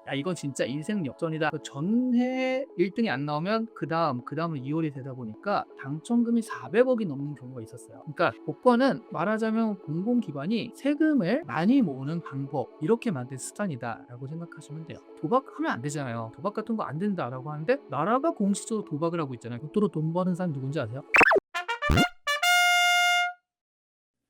야 이건 진짜 인생 역전이다. 그 전해 1등이 안 나오면 그다음은 2월이 되다 보니까 당첨금이 400억이 넘는 경우가 있었어요. 그러니까 복권은 말하자면 공공기관이 세금을 많이 모으는 방법, 이렇게 만든 수단이다라고 생각하시면 돼요. 도박하면 안 되잖아요. 도박 같은 거 안 된다라고 하는데 나라가 공식적으로 도박을 하고 있잖아요. 로또로 돈 버는 사람 누군지 아세요?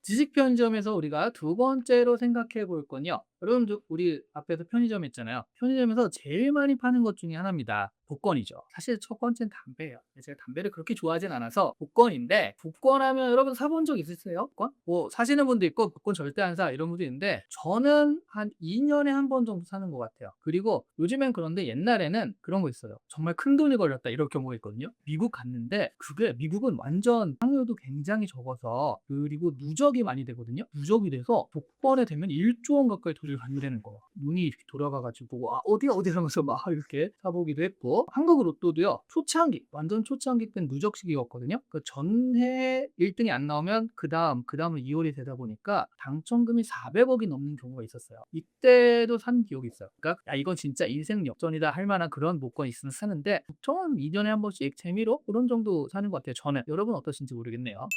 지식 편의점에서 우리가 두 번째로 생각해 볼 건요. 여러분들 우리 앞에서 편의점 했잖아요. 편의점에서 제일 많이 파는 것 중에 하나입니다. 복권이죠. 사실 첫 번째는 담배예요. 제가 담배를 그렇게 좋아하진 않아서 복권인데, 복권하면 여러분 사본 적 있으세요? 복권? 뭐 사시는 분도 있고 복권 절대 안 사 이런 분도 있는데 저는 한 2년에 한 번 정도 사는 것 같아요. 그리고 요즘엔 그런데 옛날에는 그런 거 있어요. 정말 큰 돈이 걸렸다 이럴 경우가 있거든요. 미국 갔는데 그게 미국은 완전 확률도 굉장히 적어서, 그리고 누적이 많이 되거든요. 누적이 돼서 복권에 되면 1조 원 가까이 돈을 받게 되는 거. 눈이 이렇게 돌아가가지고 어디 하면서 막 이렇게 사보기도 했고, 한국 로또도요. 초창기 완전 초창기 땐 누적식이었거든요. 그 전해 1등이 안 나오면 그다음은 2월이 되다 보니까 당첨금이 400억이 넘는 경우가 있었어요. 이때도 산 기억이 있어요. 그러니까 야 이건 진짜 인생 역전이다 할 만한 그런 복권 있으면 사는데, 보통은 2년에 한 번씩 재미로 그런 정도 사는 것 같아요. 저는. 여러분 어떠신지 모르겠네요.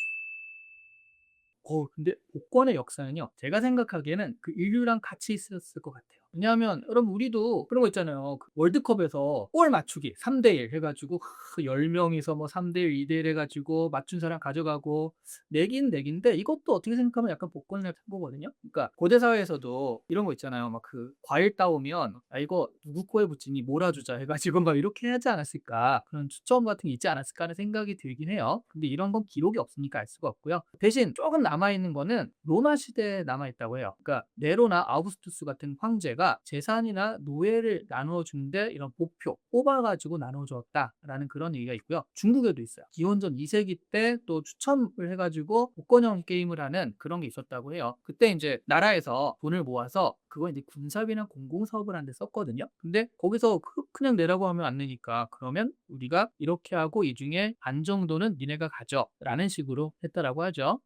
근데 복권의 역사는요, 제가 생각하기에는 그 인류랑 같이 있었을 것 같아요. 왜냐하면 여러분 우리도 그런 거 있잖아요. 그 월드컵에서 골 맞추기 3대1 해가지고 10명이서 뭐 3대1, 2대1 해가지고 맞춘 사람 가져가고, 내긴 내긴데 이것도 어떻게 생각하면 약간 복권이랑 한 거거든요. 그러니까 고대 사회에서도 이런 거 있잖아요. 막 그 과일 따오면 이거 누구 코에 붙이니 몰아주자 해가지고 막 이렇게 하지 않았을까, 그런 추첨 같은 게 있지 않았을까 하는 생각이 들긴 해요. 근데 이런 건 기록이 없으니까 알 수가 없고요. 대신 조금 남아있는 거는 로마 시대에 남아있다고 해요. 그러니까 네로나 아우구스투스 같은 황제가 재산이나 노예를 나눠주는데 이런 보표 뽑아가지고 나눠주었다라는 그런 얘기가 있고요. 중국에도 있어요. 기원전 2세기 때 또 추첨을 해가지고 복권형 게임을 하는 그런 게 있었다고 해요. 그때 이제 나라에서 돈을 모아서 그거 이제 군사비나 공공사업을 하는데 썼거든요. 근데 거기서 그냥 내라고 하면 안 내니까, 그러면 우리가 이렇게 하고 이 중에 반 정도는 니네가 가져 라는 식으로 했다라고 하죠.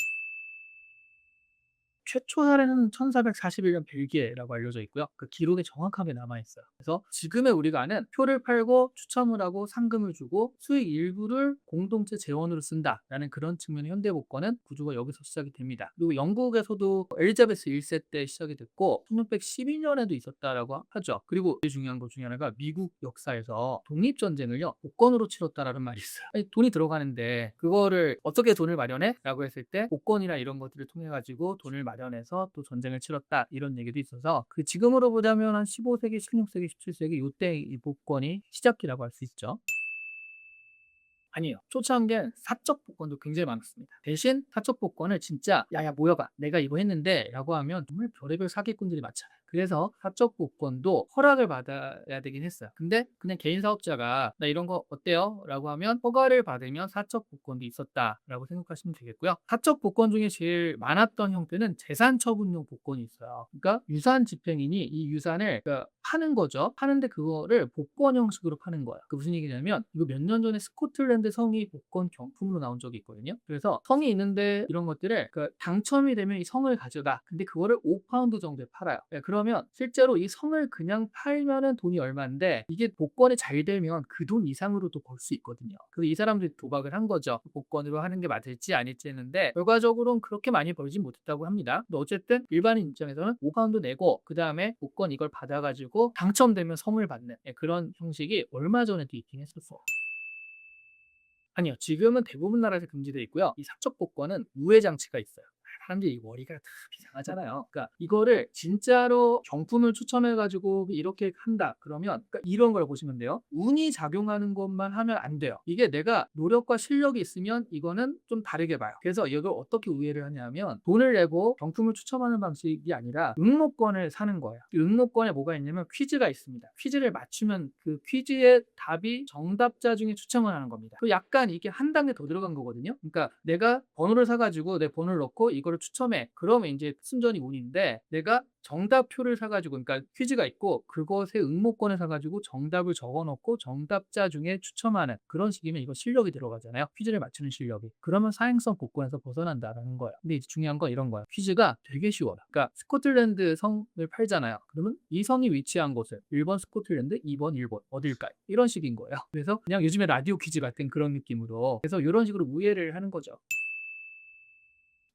최초 사례는 1441년 벨기에라고 알려져 있고요. 그 기록에 정확하게 남아 있어요. 그래서 지금의 우리가 아는 표를 팔고 추첨을 하고 상금을 주고 수익 일부를 공동체 재원으로 쓴다라는 그런 측면의 현대 복권은 구조가 여기서 시작이 됩니다. 그리고 영국에서도 엘리자베스 1세 때 시작이 됐고 1612년에도 있었다라고 하죠. 그리고 제일 중요한 것 중에 하나가 미국 역사에서 독립전쟁을요 복권으로 치렀다라는 말이 있어요. 아니, 돈이 들어가는데 그거를 어떻게 돈을 마련해? 라고 했을 때 복권이나 이런 것들을 통해 가지고 돈을 마련해서 또 전쟁을 치렀다, 이런 얘기도 있어서 그 지금으로 보자면 한 15세기, 16세기, 17세기 요때 이 복권이 시작기라고 할 수 있죠. 아니에요. 초창기엔 사적 복권도 굉장히 많았습니다. 대신 사적 복권을 진짜 야야 모여봐 내가 이거 했는데 라고 하면 정말 별의별 사기꾼들이 많잖아요. 그래서 사적 복권도 허락을 받아야 되긴 했어요. 근데 그냥 개인 사업자가 나 이런 거 어때요? 라고 하면 허가를 받으면 사적 복권도 있었다라고 생각하시면 되겠고요. 사적 복권 중에 제일 많았던 형태는 재산 처분용 복권이 있어요. 그러니까 유산 집행인이 이 유산을 그러니까 파는 거죠. 파는데 그거를 복권 형식으로 파는 거예요. 그 무슨 얘기냐면 이거 몇 년 전에 스코틀랜드 성이 복권 경품으로 나온 적이 있거든요. 그래서 성이 있는데 이런 것들을 그 당첨이 되면 이 성을 가져가. 근데 그거를 5파운드 정도에 팔아요. 그러면 실제로 이 성을 그냥 팔면은 돈이 얼마인데 이게 복권이 잘 되면 그 돈 이상으로도 벌 수 있거든요. 그래서 이 사람들이 도박을 한 거죠. 복권으로 하는 게 맞을지 아닐지 했는데 결과적으로는 그렇게 많이 벌지 못했다고 합니다. 근데 어쨌든 일반인 입장에서는 5파운드 내고 그 다음에 복권 이걸 받아가지고 당첨되면 성을 받는 그런 형식이 얼마 전에도 있긴 했었어요. 아니요. 지금은 대부분 나라에서 금지되어 있고요. 이 사적 복권은 우회 장치가 있어요. 사람들이 이 머리가 이상하잖아요. 그러니까 이거를 진짜로 경품을 추첨해가지고 이렇게 한다. 그러면 그러니까 이런 걸 보시면 돼요. 운이 작용하는 것만 하면 안 돼요. 이게 내가 노력과 실력이 있으면 이거는 좀 다르게 봐요. 그래서 이걸 어떻게 우회를 하냐면 돈을 내고 경품을 추첨하는 방식이 아니라 응모권을 사는 거예요. 이 응모권에 뭐가 있냐면 퀴즈가 있습니다. 퀴즈를 맞추면 그 퀴즈의 답이 정답자 중에 추첨을 하는 겁니다. 그 약간 이게 한 단계 더 들어간 거거든요. 그러니까 내가 번호를 사가지고 내 번호를 넣고 이걸 이거를 추첨해. 그러면 이제 순전히 운인데 내가 정답표를 사가지고 그러니까 퀴즈가 있고 그것의 응모권을 사가지고 정답을 적어놓고 정답자 중에 추첨하는 그런 식이면 이거 실력이 들어가잖아요. 퀴즈를 맞추는 실력이. 그러면 사행성 복권에서 벗어난다라는 거예요. 근데 이제 중요한 건 이런 거예요. 퀴즈가 되게 쉬워요. 그러니까 스코틀랜드 성을 팔잖아요. 그러면 이 성이 위치한 곳은 1번 스코틀랜드, 2번 일본 어딜까요? 이런 식인 거예요. 그래서 그냥 요즘에 라디오 퀴즈 같은 그런 느낌으로 그래서 이런 식으로 우회를 하는 거죠.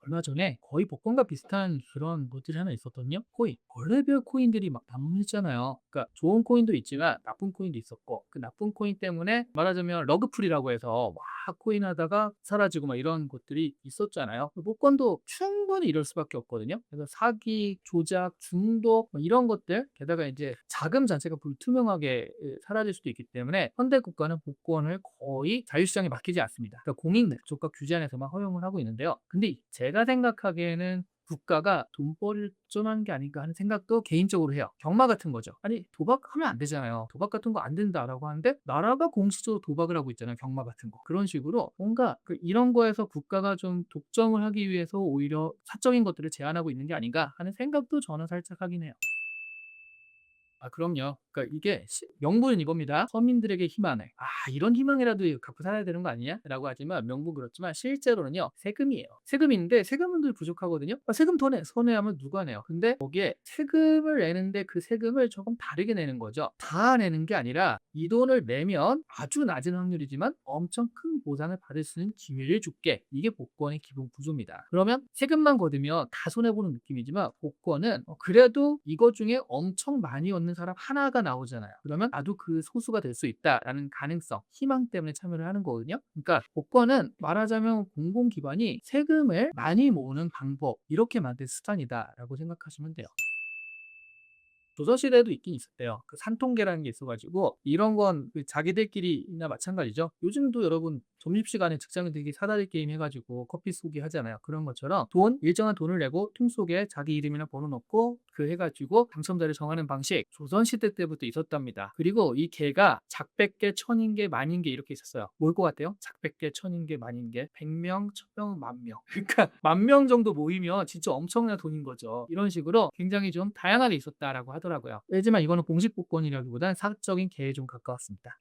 얼마 전에 거의 복권과 비슷한 그런 것들이 하나 있었거든요. 코인. 별의별 코인들이 막 난무했잖아요. 그러니까 좋은 코인도 있지만 나쁜 코인도 있었고 그 나쁜 코인 때문에 말하자면 러그풀이라고 해서 막 코인 하다가 사라지고 막 이런 것들이 있었잖아요. 복권도 충분히 이럴 수밖에 없거든요. 그래서 사기, 조작, 중독 뭐 이런 것들 게다가 이제 자금 자체가 불투명하게 사라질 수도 있기 때문에 현대 국가는 복권을 거의 자유시장에 맡기지 않습니다. 그러니까 공익 목적과 규제 안에서만 허용을 하고 있는데요. 근데 제가 생각하기에는 국가가 돈벌이를 좀 게 아닌가 하는 생각도 개인적으로 해요. 경마 같은 거죠. 아니 도박하면 안 되잖아요. 도박 같은 거 안 된다라고 하는데 나라가 공식적으로 도박을 하고 있잖아요. 경마 같은 거. 그런 식으로 뭔가 이런 거에서 국가가 좀 독점을 하기 위해서 오히려 사적인 것들을 제한하고 있는 게 아닌가 하는 생각도 저는 살짝 하긴 해요. 아 그럼요. 그러니까 이게 명분은 이겁니다. 서민들에게 희망을. '아 이런 희망이라도 갖고 살아야 되는 거 아니냐?'라고 하지만 명분 그렇지만 실제로는요. 세금이에요. 세금인데 세금도 부족하거든요. 세금 더 내. 서내하면 누가 내요? 근데 거기에 세금을 내는데 그 세금을 조금 다르게 내는 거죠. 다 내는 게 아니라 이 돈을 내면 아주 낮은 확률이지만 엄청 큰 보상을 받을 수 있는 기회를 줄게. 이게 복권의 기본 구조입니다. 그러면 세금만 걷으면 다 손해보는 느낌이지만 복권은 그래도 이것 중에 엄청 많이 얻는 사람 하나가 나오잖아요. 그러면 나도 그 소수가 될 수 있다라는 가능성, 희망 때문에 참여를 하는 거거든요. 그러니까 복권은 말하자면 공공기관이 세금을 많이 모으는 방법 이렇게 만든 수단이다라고 생각하시면 돼요. 조선시대에도 있긴 있었대요. 그 산통계라는 게 있어가지고 이런 건그 자기들끼리나 마찬가지죠. 요즘도 여러분 점심시간에 직장인들끼리 사다리 게임 해가지고 커피 쏘기 하잖아요. 그런 것처럼 일정한 돈을 내고 통 속에 자기 이름이나 번호 넣고 그 해가지고 당첨자를 정하는 방식 조선시대 때부터 있었답니다. 그리고 이 개가 작백개, 천인개, 만인개 이렇게 있었어요. 뭘 것 같아요? 작백개, 천인개, 만인개, 100명, 1000명, 만명. 그러니까 10,000명 정도 모이면 진짜 엄청난 돈인 거죠. 이런 식으로 굉장히 좀 다양하게 있었다라고 하더라고요. 하지만 이거는 공식 복권이라기보다는 사적인 개에 좀 가까웠습니다.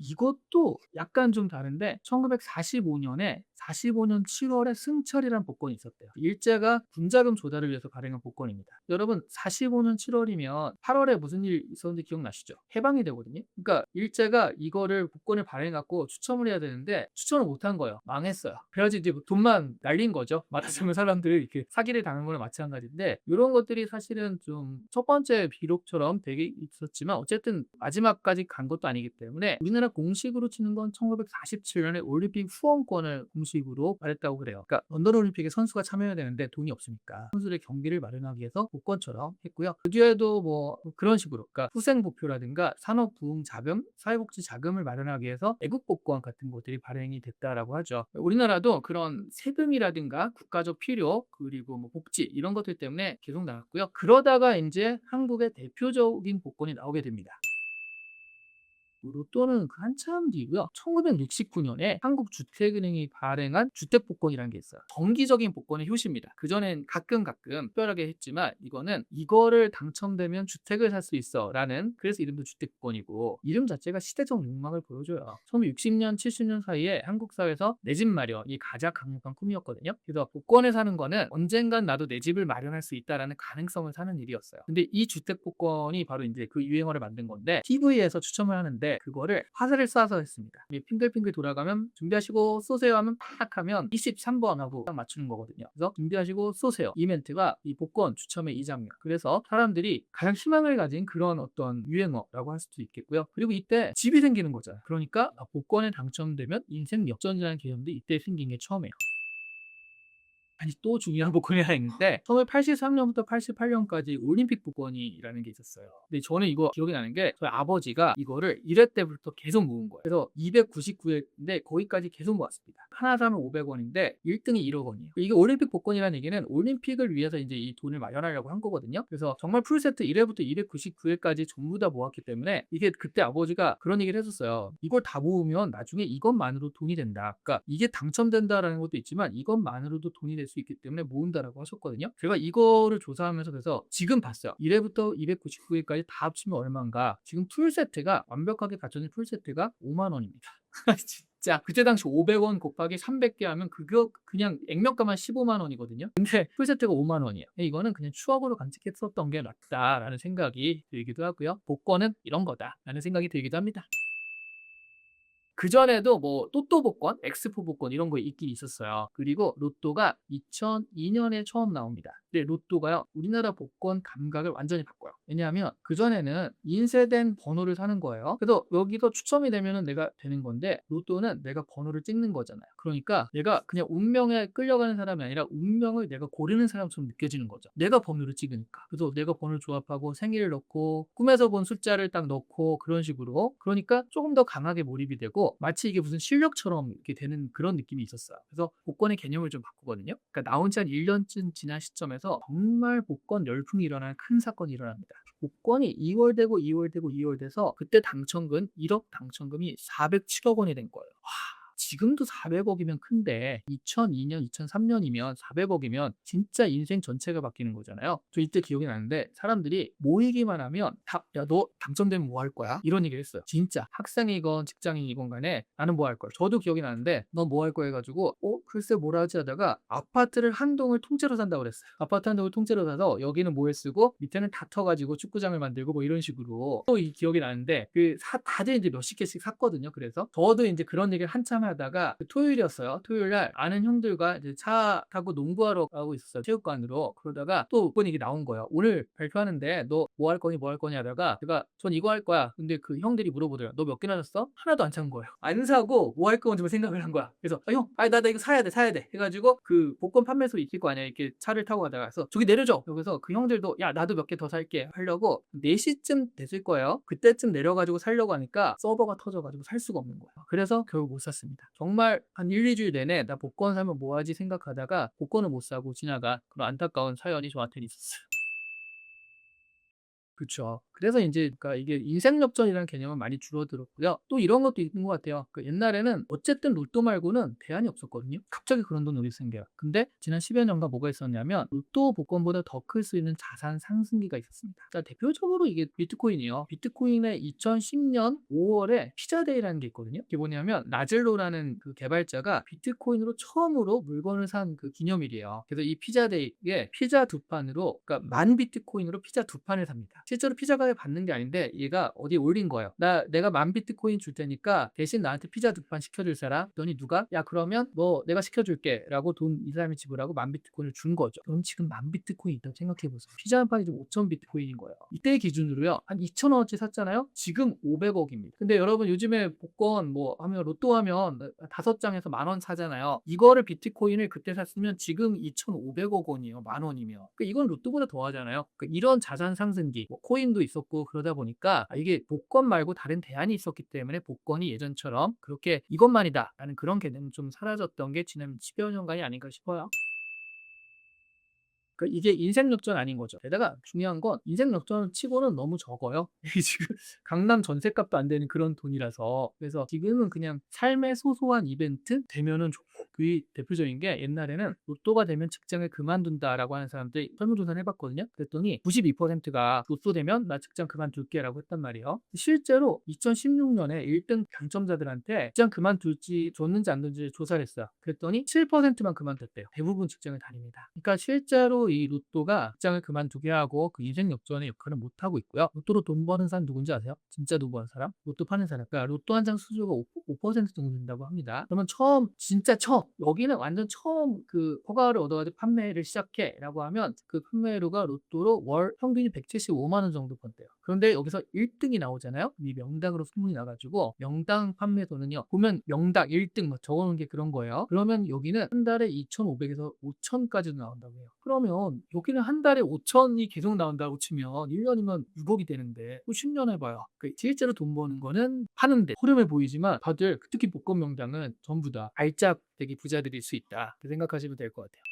이것도 약간 좀 다른데 1945년에 45년 7월에 승철이란 복권이 있었대요. 일제가 군자금 조달을 위해서 발행한 복권입니다. 여러분 45년 7월이면 8월에 무슨 일 있었는지 기억나시죠? 해방이 되거든요. 그러니까 일제가 이거를 복권을 발행하고 추첨을 해야 되는데 추첨을 못한 거예요. 망했어요. 그래가지고 이제 돈만 날린 거죠. 말하자면 사람들이 이렇게 사기를 당한 거랑 마찬가지인데 이런 것들이 사실은 좀 첫 번째 비록처럼 되게 있었지만 어쨌든 마지막까지 간 것도 아니기 때문에 우리나라 공식으로 치는 건 1947년에 올림픽 후원권을 공식으로 말했다고 그래요. 그러니까 런던 올림픽에 선수가 참여해야 되는데 돈이 없으니까 선수들의 경기를 마련하기 위해서 복권처럼 했고요. 그 뒤에도 뭐 그런 식으로 그러니까 후생복표라든가 산업부흥자금, 사회복지 자금을 마련하기 위해서 애국복권 같은 것들이 발행이 됐다라고 하죠. 우리나라도 그런 세금이라든가 국가적 필요 그리고 뭐 복지 이런 것들 때문에 계속 나왔고요. 그러다가 이제 한국의 대표적인 복권이 나오게 됩니다. 로또는 그 한참 뒤고요. 1969년에 한국주택은행이 발행한 주택복권이라는 게 있어요. 정기적인 복권의 효시입니다. 그전엔 가끔 특별하게 했지만 이거는 이거를 당첨되면 주택을 살 수 있어 라는 그래서 이름도 주택복권이고 이름 자체가 시대적 욕망을 보여줘요. 1960년, 70년 사이에 한국 사회에서 내 집 마련이 가장 강력한 꿈이었거든요. 그래서 복권에 사는 거는 언젠간 나도 내 집을 마련할 수 있다라는 가능성을 사는 일이었어요. 근데 이 주택복권이 바로 이제 그 유행어를 만든 건데 TV에서 추첨을 하는데 그거를 화살을 쏴서 했습니다. 핑글핑글 돌아가면 준비하시고 쏘세요 하면 팍 하면 23번 하고 딱 맞추는 거거든요. 그래서 준비하시고 쏘세요. 이 멘트가 이 복권 추첨의 이 장면. 그래서 사람들이 가장 희망을 가진 그런 어떤 유행어라고 할 수도 있겠고요. 그리고 이때 집이 생기는 거잖아요. 그러니까 복권에 당첨되면 인생 역전이라는 개념도 이때 생긴 게 처음이에요. 아니 또 중요한 복권이 하나 있는데 1983년부터 88년까지 올림픽 복권이라는 게 있었어요. 근데 저는 이거 기억이 나는 게 저희 아버지가 이거를 1회 때부터 계속 모은 거예요. 그래서 299회인데 거기까지 계속 모았습니다. 하나 사면 500원인데 1등이 1억 원이에요. 이게 올림픽 복권이라는 얘기는 올림픽을 위해서 이제 이 돈을 마련하려고 한 거거든요. 그래서 정말 풀세트 1회부터 299회까지 전부 다 모았기 때문에 이게 그때 아버지가 그런 얘기를 했었어요. 이걸 다 모으면 나중에 이것만으로 돈이 된다. 그러니까 이게 당첨된다라는 것도 있지만 이것만으로도 돈이 될 수 있기 때문에 모은다라고 하셨거든요. 제가 이거를 조사하면서 그래서 지금 봤어요. 1회부터 299회까지 다 합치면 얼마인가. 지금 풀세트가 완벽하게 갖춰진 풀세트가 5만 원입니다. 진짜 그때 당시 500원 곱하기 300개 하면 그거 그냥 액면가만 15만 원이거든요. 근데 풀세트가 5만 원이에요. 이거는 그냥 추억으로 간직했었던 게 낫다라는 생각이 들기도 하고요. 복권은 이런 거다라는 생각이 들기도 합니다. 그전에도 뭐 또또 복권, 엑스포 복권 이런 거 있긴 있었어요. 그리고 로또가 2002년에 처음 나옵니다. 근데 로또가요, 우리나라 복권 감각을 완전히 바꿔요. 왜냐하면 그전에는 인쇄된 번호를 사는 거예요. 그래서 여기서 추첨이 되면은 내가 되는 건데, 로또는 내가 번호를 찍는 거잖아요. 그러니까 내가 그냥 운명에 끌려가는 사람이 아니라 운명을 내가 고르는 사람처럼 느껴지는 거죠. 내가 번호를 찍으니까. 그래서 내가 번호를 조합하고 생일을 넣고 꿈에서 본 숫자를 딱 넣고 그런 식으로, 그러니까 조금 더 강하게 몰입이 되고 마치 이게 무슨 실력처럼 이렇게 되는 그런 느낌이 있었어요. 그래서 복권의 개념을 좀 바꾸거든요. 그러니까 나온 지 한 1년쯤 지난 시점에서 정말 복권 열풍이 일어나는 큰 사건이 일어납니다. 복권이 2월되고 2월되고 2월돼서 그때 당첨금 1억 당첨금이 407억 원이 된 거예요. 지금도 400억이면 큰데 2002년, 2003년이면 400억이면 진짜 인생 전체가 바뀌는 거잖아요. 저 이때 기억이 나는데 사람들이 모이기만 하면 야, 너 당첨되면 뭐 할 거야? 이런 얘기를 했어요. 진짜 학생이건 직장인이건 간에 나는 뭐 할 거야? 저도 기억이 나는데 너 뭐 할 거야 해가지고 글쎄 뭐라 하지 하다가 아파트를 한 동을 통째로 산다고 그랬어요. 아파트 한 동을 통째로 사서 여기는 뭐에 쓰고 밑에는 다 터가지고 축구장을 만들고 뭐 이런 식으로 또 이 기억이 나는데 다들 이제 몇십 개씩 샀거든요. 그래서 저도 이제 그런 얘기를 한참 하다가 토요일이었어요. 토요일 날 아는 형들과 이제 차 타고 농구하러 가고 있었어요. 체육관으로. 그러다가 또 그번 얘기 나온 거예요. 오늘 발표하는데 너 뭐 할 거니 뭐 할 거니 하다가 제가 전 이거 할 거야. 근데 그 형들이 물어보더라고요. 너 몇 개나 샀어? 하나도 안 산 거예요. 안 사고 뭐 할 건지 생각을 한 거야. 그래서 형, 나 이거 사야 돼 해가지고 그 복권 판매소 있을 거 아니야. 이렇게 차를 타고 가다가 그래서 저기 내려줘. 여기서 그 형들도 야 나도 몇 개 더 살게 하려고 4시쯤 됐을 거예요. 그때쯤 내려가지고 살려고 하니까 서버가 터져가지고 살 수가 없는 거예요. 그래서 결국 못 샀습니다. 정말 한 1, 2주일 내내 나 복권 사면 뭐 하지 생각하다가 복권을 못 사고 지나간 그런 안타까운 사연이 저한테는 있었어요. 그쵸. 그래서 인제 그러니까 이게 인생 역전이라는 개념은 많이 줄어들었고요. 또 이런 것도 있는 것 같아요. 그 옛날에는 어쨌든 로또 말고는 대안이 없었거든요. 갑자기 그런 돈이 어디서 생겨요. 근데 지난 10여 년간 뭐가 있었냐면 로또 복권보다 더 클 수 있는 자산 상승기가 있었습니다. 자, 대표적으로 이게 비트코인이에요. 비트코인의 2010년 5월에 피자데이라는 게 있거든요. 이게 뭐냐면 나젤로라는 그 개발자가 비트코인으로 처음으로 물건을 산 그 기념일이에요. 그래서 이 피자데이에 피자 2판으로, 그러니까 10,000비트코인으로 피자 2판을 삽니다. 실제로 피자 가게 받는 게 아닌데 얘가 어디에 올린 거예요. 내가 10,000비트코인 줄 테니까 대신 나한테 피자 2판 시켜줄 사람. 그러니 누가? 야, 그러면 뭐 내가 시켜줄게 라고 돈 이 사람이 지불하고 10,000비트코인을 준 거죠. 그럼 지금 10,000비트코인 있다고 생각해보세요. 피자 한 판이 지금 5,000비트코인인 거예요. 이때 기준으로요, 한 2,000원어치 샀잖아요. 지금 500억입니다. 근데 여러분 요즘에 복권 뭐 하면 로또 하면 5장에서 10,000원 사잖아요. 이거를 비트코인을 그때 샀으면 지금 2,500억 원이에요. 10,000원이면. 그러니까 이건 로또보다 더 하잖아요. 그러니까 이런 자산 상승기, 뭐 코인도 있었고 그러다 보니까 이게 복권 말고 다른 대안이 있었기 때문에 복권이 예전처럼 그렇게 이것만이다 라는 그런 개념은 좀 사라졌던 게 지난 10여 년간이 아닌가 싶어요. 그러니까 이게 인생 역전 아닌 거죠. 게다가 중요한 건 인생 역전 치고는 너무 적어요. 이게 지금 강남 전셋값도 안 되는 그런 돈이라서. 그래서 지금은 그냥 삶의 소소한 이벤트 되면은 좋고, 그 대표적인 게 옛날에는 로또가 되면 직장을 그만둔다라고 하는 사람들이 설문조사를 해봤거든요. 그랬더니 92%가 로또 되면 나 직장 그만둘게라고 했단 말이에요. 실제로 2016년에 1등 당첨자들한테 직장 그만둘지 줬는지 안 줬는지 조사를 했어요. 그랬더니 7%만 그만뒀대요. 대부분 직장을 다닙니다. 그러니까 실제로 이 로또가 직장을 그만두게 하고 그 인생 역전의 역할을 못하고 있고요. 로또로 돈 버는 사람 누군지 아세요? 진짜 돈 버는 사람? 로또 파는 사람. 그러니까 로또 한 장 수수료가 5% 정도 된다고 합니다. 그러면 진짜 처음, 여기는 완전 처음 그 허가를 얻어가지고 판매를 시작해 라고 하면 그 판매료가 로또로 월 평균이 175만 원 정도 번대요. 그런데 여기서 1등이 나오잖아요. 이 명당으로 소문이 나가지고 명당 판매도는요, 보면 명당 1등 뭐 적어놓은 게 그런 거예요. 그러면 여기는 한 달에 2,500에서 5,000까지도 나온다고 해요. 그러면 여기는 한 달에 5,000이 계속 나온다고 치면 1년이면 6억이 되는데 또 10년 해봐요. 실제로 돈 버는 거는 하는데 흐름을 보이지만 다들 특히 복권 명당은 전부 다 알짜배기 부자들일 수 있다, 생각하시면 될 것 같아요.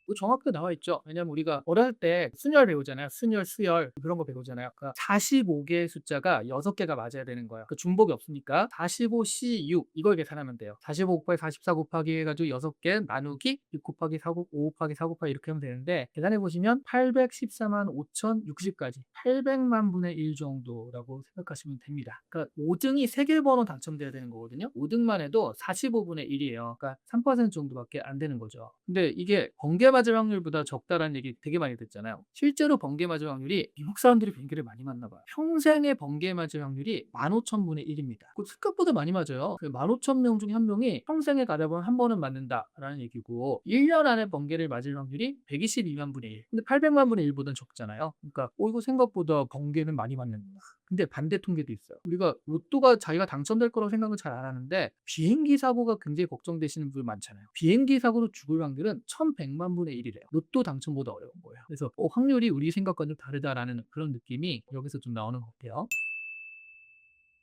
뭐 정확하게 나와 있죠. 왜냐면 우리가 어렸을 때 순열 배우잖아요. 순열, 수열 그런 거 배우잖아요. 그러니까 45개의 숫자가 6개가 맞아야 되는 거예요. 그 중복이 없으니까 45C6 이걸 계산하면 돼요. 45 곱하기 44 곱하기 해가지고 6개 나누기 6 곱하기 4 5 곱하기 4 곱하기 이렇게 하면 되는데 계산해 보시면 814만 5,060까지 800만 분의 1 정도라고 생각하시면 됩니다. 그러니까 5등이 3개 번호 당첨돼야 되는 거거든요. 5등만 해도 45분의 1이에요. 그러니까 3% 정도밖에 안 되는 거죠. 근데 이게 번개 맞을 확률보다 적다라는 얘기 되게 많이 듣잖아요. 실제로 번개 맞을 확률이 미국 사람들이 번개를 많이 맞나 봐요. 평생에 번개 맞을 확률이 15,000분의 1입니다. 생각보다 많이 맞아요. 15,000명 중에 한 명이 평생에 가다 보면 한 번은 맞는다라는 얘기고 1년 안에 번개를 맞을 확률이 122만 분의 1. 근데 800만 분의 1보다는 적잖아요. 그러니까 이거 생각보다 번개는 많이 맞는다. 근데 반대 통계도 있어요. 우리가 로또가 자기가 당첨될 거라고 생각은 잘 안 하는데 비행기 사고가 굉장히 걱정되시는 분들 많잖아요. 비행기 사고로 죽을 확률은 1100만 분의 1이래요. 로또 당첨보다 어려운 거예요. 그래서 확률이 우리 생각과 좀 다르다라는 그런 느낌이 여기서 좀 나오는 것 같아요.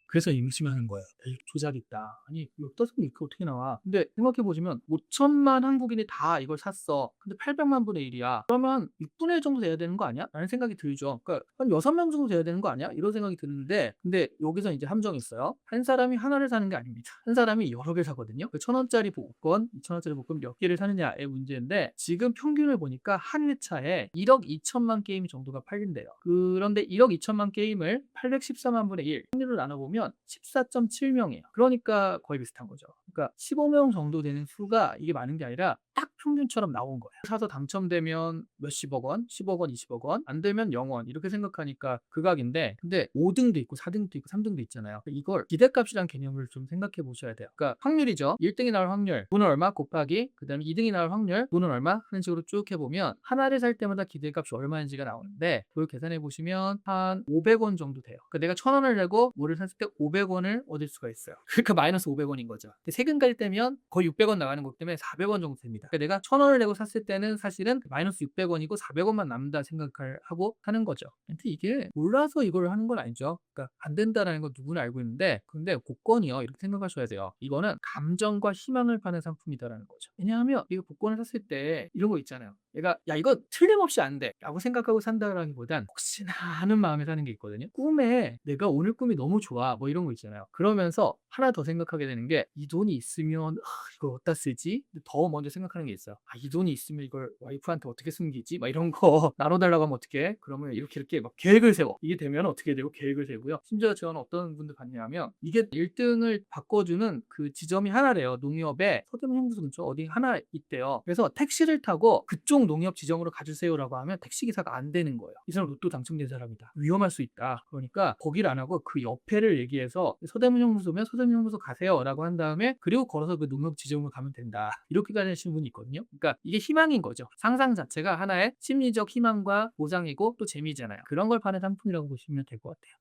그래서 의심하는 거예요. 에이, 조작 있다. 아니, 엽서는 이렇게 어떻게 나와? 근데 생각해보시면 5천만 한국인이 다 이걸 샀어. 근데 800만 분의 1이야. 그러면 6분의 1 정도 돼야 되는 거 아니야? 라는 생각이 들죠. 그러니까 한 6명 정도 돼야 되는 거 아니야? 이런 생각이 드는데 근데 여기서 이제 함정이 있어요. 한 사람이 하나를 사는 게 아닙니다. 한 사람이 여러 개를 사거든요. 1,000원짜리 복권, 2,000원짜리 복권 몇 개를 사느냐의 문제인데 지금 평균을 보니까 한 회차에 1억 2천만 게임 정도가 팔린대요. 그런데 1억 2천만 게임을 814만 분의 1 확률을 나눠보면 14.7명이에요. 그러니까 거의 비슷한 거죠. 그러니까 15명 정도 되는 수가 이게 많은 게 아니라 딱 평균처럼 나온 거예요. 사서 당첨되면 몇십억 원, 10억 원, 20억 원, 안 되면 0원 이렇게 생각하니까 극악인데 근데 5등도 있고 4등도 있고 3등도 있잖아요. 이걸 기대값이란 개념을 좀 생각해 보셔야 돼요. 그러니까 확률이죠. 1등이 나올 확률, 돈은 얼마 곱하기 그 다음에 2등이 나올 확률, 돈은 얼마 하는 식으로 쭉 해보면 하나를 살 때마다 기대값이 얼마인지가 나오는데 그걸 계산해 보시면 한 500원 정도 돼요. 그러니까 내가 1,000원을 내고 뭐를 샀을 때 500원을 얻을 수가 있어요. 그러니까 마이너스 500원인 거죠. 근데 세금까지 떼면 거의 600원 나가는 거기 때문에 400원 정도 됩니다. 그러니까 내가 1,000원을 내고 샀을 때는 사실은 마이너스 600원이고 400원만 남는다 생각을 하고 사는 거죠. 근데 이게 몰라서 이걸 하는 건 아니죠. 그러니까 안 된다라는 건 누구나 알고 있는데 근데 복권이요. 이렇게 생각하셔야 돼요. 이거는 감정과 희망을 파는 상품이다라는 거죠. 왜냐하면 이거 복권을 샀을 때 이런 거 있잖아요. 얘가 야 이거 틀림없이 안 돼 라고 생각하고 산다라기보단 혹시나 하는 마음에 사는 게 있거든요. 꿈에 내가 오늘 꿈이 너무 좋아 뭐 이런 거 있잖아요. 그러면서 하나 더 생각하게 되는 게 이 돈이 있으면 이걸 어디다 쓰지? 더 먼저 생각하는 게 있어요. 이 돈이 있으면 이걸 와이프한테 어떻게 숨기지? 막 이런 거 나눠달라고 하면 어떻게? 그러면 이렇게 막 계획을 세워. 이게 되면 어떻게 되고 계획을 세우고요. 심지어 저는 어떤 분들 봤냐면 이게 1등을 바꿔주는 그 지점이 하나래요. 농협에 서대문행수 근처 어디 하나 있대요. 그래서 택시를 타고 그쪽 농협 지점으로 가주세요라고 하면 택시기사가 안 되는 거예요. 이 사람 로또 당첨된 사람이다. 위험할 수 있다. 그러니까 거기를 안 하고 그 옆에를 얘기해서 서대문형무소면 서대문형무소 가세요라고 한 다음에 그리고 걸어서 그 농협 지점으로 가면 된다. 이렇게 가시는 분이 있거든요. 그러니까 이게 희망인 거죠. 상상 자체가 하나의 심리적 희망과 보상이고 또 재미잖아요. 그런 걸 파는 상품이라고 보시면 될 것 같아요.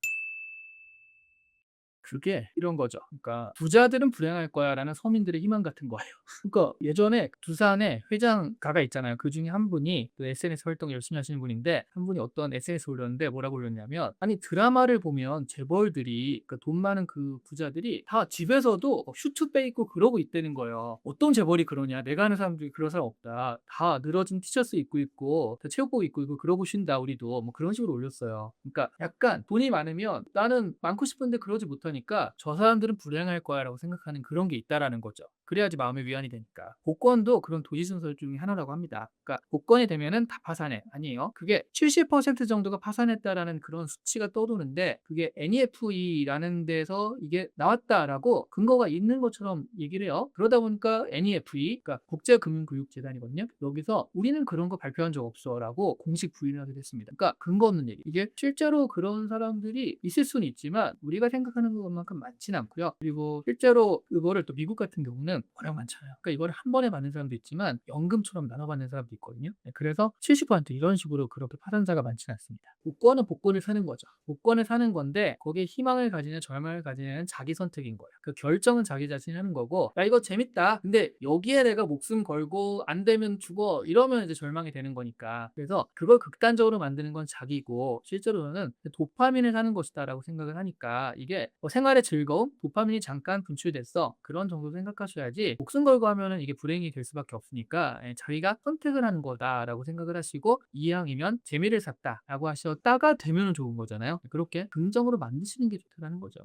그게 이런 거죠. 그러니까 부자들은 불행할 거야라는 서민들의 희망 같은 거예요. 그러니까 예전에 두산에 회장가가 있잖아요. 그 중에 한 분이 또 SNS 활동 열심히 하시는 분인데 한 분이 어떤 SNS 올렸는데 뭐라고 올렸냐면 아니 드라마를 보면 재벌들이 그러니까 돈 많은 그 부자들이 다 집에서도 슈트빼 입고 그러고 있다는 거예요. 어떤 재벌이 그러냐? 내가 아는 사람들이 그런 사람 없다. 다 늘어진 티셔츠 입고 있고 다 체육복 입고 있고 그러고 쉰다 우리도 뭐 그런 식으로 올렸어요. 그러니까 약간 돈이 많으면 나는 많고 싶은데 그러지 못하니까 저 사람들은 불행할 거야라고 생각하는 그런 게 있다라는 거죠. 그래야지 마음의 위안이 되니까. 복권도 그런 도지순설 중에 하나라고 합니다. 그러니까 복권이 되면은 다 파산해. 아니에요. 그게 70% 정도가 파산했다라는 그런 수치가 떠도는데 그게 NEFE라는 데서 이게 나왔다라고 근거가 있는 것처럼 얘기를 해요. 그러다 보니까 NEFE, 그러니까 국제금융교육재단이거든요. 여기서 우리는 그런 거 발표한 적 없어라고 공식 부인을 하게 됐습니다. 그러니까 근거 없는 얘기. 이게 실제로 그런 사람들이 있을 수는 있지만 우리가 생각하는 것만큼 많지는 않고요. 그리고 실제로 그거를 또 미국 같은 경우는 워낙 많잖아요. 그러니까 이거를 한 번에 받는 사람도 있지만 연금처럼 나눠 받는 사람도 있거든요. 네, 그래서 70% 이런 식으로 그렇게 파산자가 많지는 않습니다. 복권은 복권을 사는 거죠. 복권을 사는 건데 거기에 희망을 가지냐 절망을 가지냐는 자기 선택인 거예요. 그 결정은 자기 자신이 하는 거고 야 이거 재밌다. 근데 여기에 내가 목숨 걸고 안 되면 죽어 이러면 이제 절망이 되는 거니까. 그래서 그걸 극단적으로 만드는 건 자기고 실제로는 도파민을 사는 것이다라고 생각을 하니까 이게 생활의 즐거움, 도파민이 잠깐 분출됐어. 그런 정도 생각하셔야지 해야지 목숨 걸고 하면은 이게 불행이 될 수밖에 없으니까 자기가 선택을 하는 거다라고 생각을 하시고 이왕이면 재미를 샀다라고 하셨다가 되면은 좋은 거잖아요. 그렇게 긍정으로 만드시는 게 좋다라는 거죠.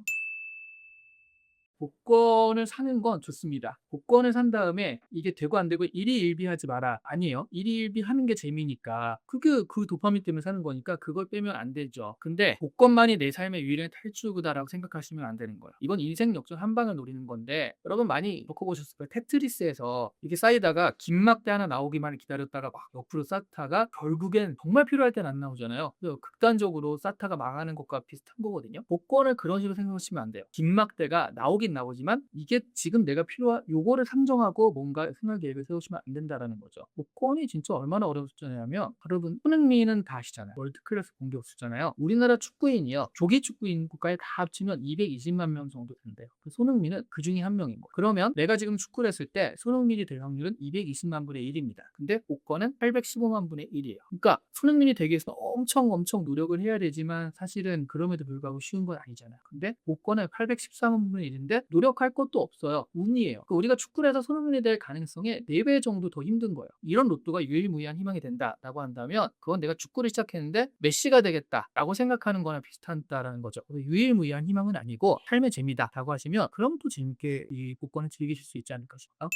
복권을 사는 건 좋습니다. 복권을 산 다음에 이게 되고 안 되고 일희일비하지 마라. 아니에요. 일희일비하는 게 재미니까. 그게 그 도파민 때문에 사는 거니까 그걸 빼면 안 되죠. 근데 복권만이 내 삶의 유일한 탈출구다라고 생각하시면 안 되는 거예요. 이건 인생 역전 한 방을 노리는 건데 여러분 많이 겪어보셨을 거예요. 테트리스에서 이게 쌓이다가 긴 막대 하나 나오기만을 기다렸다가 막 옆으로 쌓다가 결국엔 정말 필요할 땐 안 나오잖아요. 그래서 극단적으로 쌓다가 망하는 것과 비슷한 거거든요. 복권을 그런 식으로 생각하시면 안 돼요. 긴 막대가 나오긴 나오지만 이게 지금 내가 필요한 요거를 상정하고 뭔가 생활 계획을 세우시면 안 된다라는 거죠. 복권이 진짜 얼마나 어려웠잖아요. 여러분 손흥민은 다 아시잖아요. 월드 클래스 공격수잖아요. 우리나라 축구인이요. 조기 축구인 국가에 다 합치면 220만 명 정도 된대요. 그 손흥민은 그 중에 한 명인 거예요. 그러면 내가 지금 축구를 했을 때 손흥민이 될 확률은 220만 분의 1입니다. 근데 복권은 815만 분의 1이에요. 그러니까 손흥민이 되기 위해서 엄청 노력을 해야 되지만 사실은 그럼에도 불구하고 쉬운 건 아니잖아요. 근데 복권은 814만 분의 1인데 노력할 것도 없어요. 운이에요. 우리가 축구를 해서 손흥민이 될 가능성의 4배 정도 더 힘든 거예요. 이런 로또가 유일무이한 희망이 된다라고 한다면 그건 내가 축구를 시작했는데 메시가 되겠다라고 생각하는 거랑 비슷하다라는 거죠. 유일무이한 희망은 아니고 삶의 재미다라고 하시면 그럼 또 재밌게 이 복권을 즐기실 수 있지 않을까 싶어요.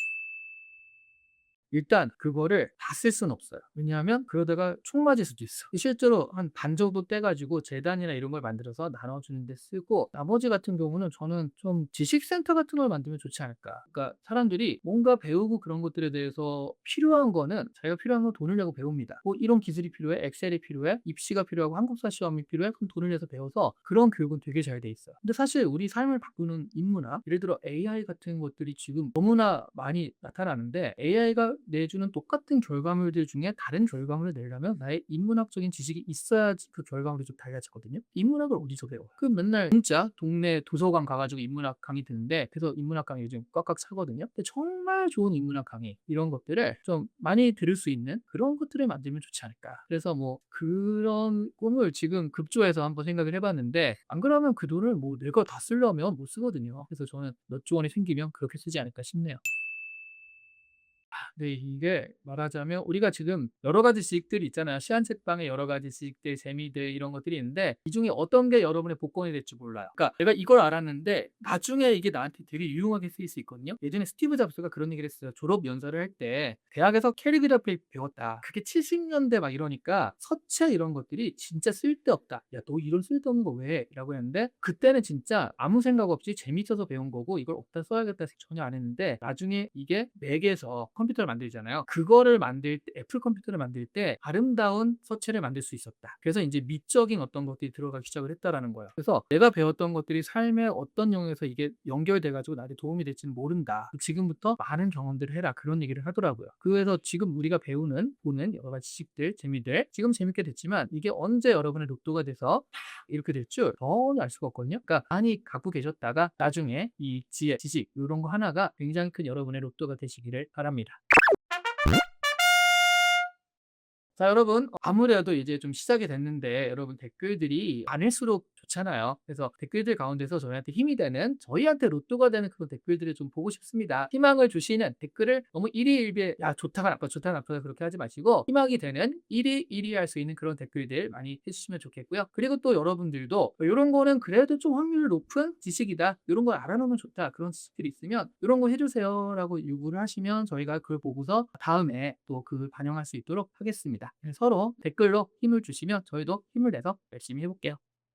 일단 그거를 다 쓸 수는 없어요. 왜냐하면 그러다가 총 맞을 수도 있어. 실제로 한 반 정도 떼 가지고 재단이나 이런 걸 만들어서 나눠 주는 데 쓰고 나머지 같은 경우는 저는 좀 지식센터 같은 걸 만들면 좋지 않을까. 그러니까 사람들이 뭔가 배우고 그런 것들에 대해서 필요한 거는 자기가 필요한 건 돈을 내고 배웁니다. 뭐 이런 기술이 필요해, 엑셀이 필요해, 입시가 필요하고 한국사 시험이 필요해, 그럼 돈을 내서 배워서 그런 교육은 되게 잘 돼 있어요. 근데 사실 우리 삶을 바꾸는 인문학, 예를 들어 AI 같은 것들이 지금 너무나 많이 나타나는데 AI가 내주는 똑같은 결과물들 중에 다른 결과물을 내려면 나의 인문학적인 지식이 있어야지 그 결과물이 좀 달라지거든요. 인문학을 어디서 배워요? 그 맨날 진짜 동네 도서관 가가지고 인문학 강의 듣는데 그래서 인문학 강의 요즘 꽉꽉 차거든요. 근데 정말 좋은 인문학 강의 이런 것들을 좀 많이 들을 수 있는 그런 것들을 만들면 좋지 않을까. 그래서 뭐 그런 꿈을 지금 급조해서 한번 생각을 해봤는데 안 그러면 그 돈을 뭐 내가 다 쓰려면 못 쓰거든요. 그래서 저는 몇 조 원이 생기면 그렇게 쓰지 않을까 싶네요. 네, 이게 말하자면 우리가 지금 여러 가지 지식들이 있잖아요. 시한책방에 여러 가지 지식들, 재미들 이런 것들이 있는데 이 중에 어떤 게 여러분의 복권이 될지 몰라요. 그러니까 내가 이걸 알았는데 나중에 이게 나한테 되게 유용하게 쓰일 수 있거든요. 예전에 스티브 잡스가 그런 얘기를 했어요. 졸업 연설을 할 때 대학에서 캘리그라피 배웠다. 그게 70년대 막 이러니까 서체 이런 것들이 진짜 쓸데없다. 야, 너 이런 쓸데없는 거 왜? 라고 했는데 그때는 진짜 아무 생각 없이 재밌어서 배운 거고 이걸 없다 써야겠다 해서 전혀 안 했는데 나중에 이게 맥에서 컴퓨터를 만들잖아요. 그거를 만들 때 애플 컴퓨터를 만들 때 아름다운 서체를 만들 수 있었다. 그래서 이제 미적인 어떤 것들이 들어가기 시작을 했다라는 거예요. 그래서 내가 배웠던 것들이 삶의 어떤 영역에서 이게 연결돼 가지고 나한테 도움이 될지는 모른다. 지금부터 많은 경험들을 해라. 그런 얘기를 하더라고요. 그래서 지금 우리가 배우는 보는 여러 가지 지식들, 재미들 지금 재밌게 됐지만 이게 언제 여러분의 로또가 돼서 이렇게 될 줄 전혀 알 수가 없거든요. 그러니까 많이 갖고 계셨다가 나중에 이 지혜, 지식 이런 거 하나가 굉장히 큰 여러분의 로또가 되시기를 바랍니다. 자, 여러분 아무래도 이제 좀 시작이 됐는데 여러분 댓글들이 많을수록 좋잖아요. 그래서 댓글들 가운데서 저희한테 힘이 되는 저희한테 로또가 되는 그런 댓글들을 좀 보고 싶습니다. 희망을 주시는 댓글을 너무 일희일비에 야 좋다가 나빠 좋다가 나쁘다 그렇게 하지 마시고 희망이 되는 일희일비할 수 있는 그런 댓글들 많이 해주시면 좋겠고요. 그리고 또 여러분들도 이런 거는 그래도 좀 확률 높은 지식이다. 이런 걸 알아놓으면 좋다. 그런 지식들이 있으면 이런 거 해주세요 라고 요구를 하시면 저희가 그걸 보고서 다음에 또 그걸 반영할 수 있도록 하겠습니다. 서로 댓글로 힘을 주시면 저희도 힘을 내서 열심히 해볼게요.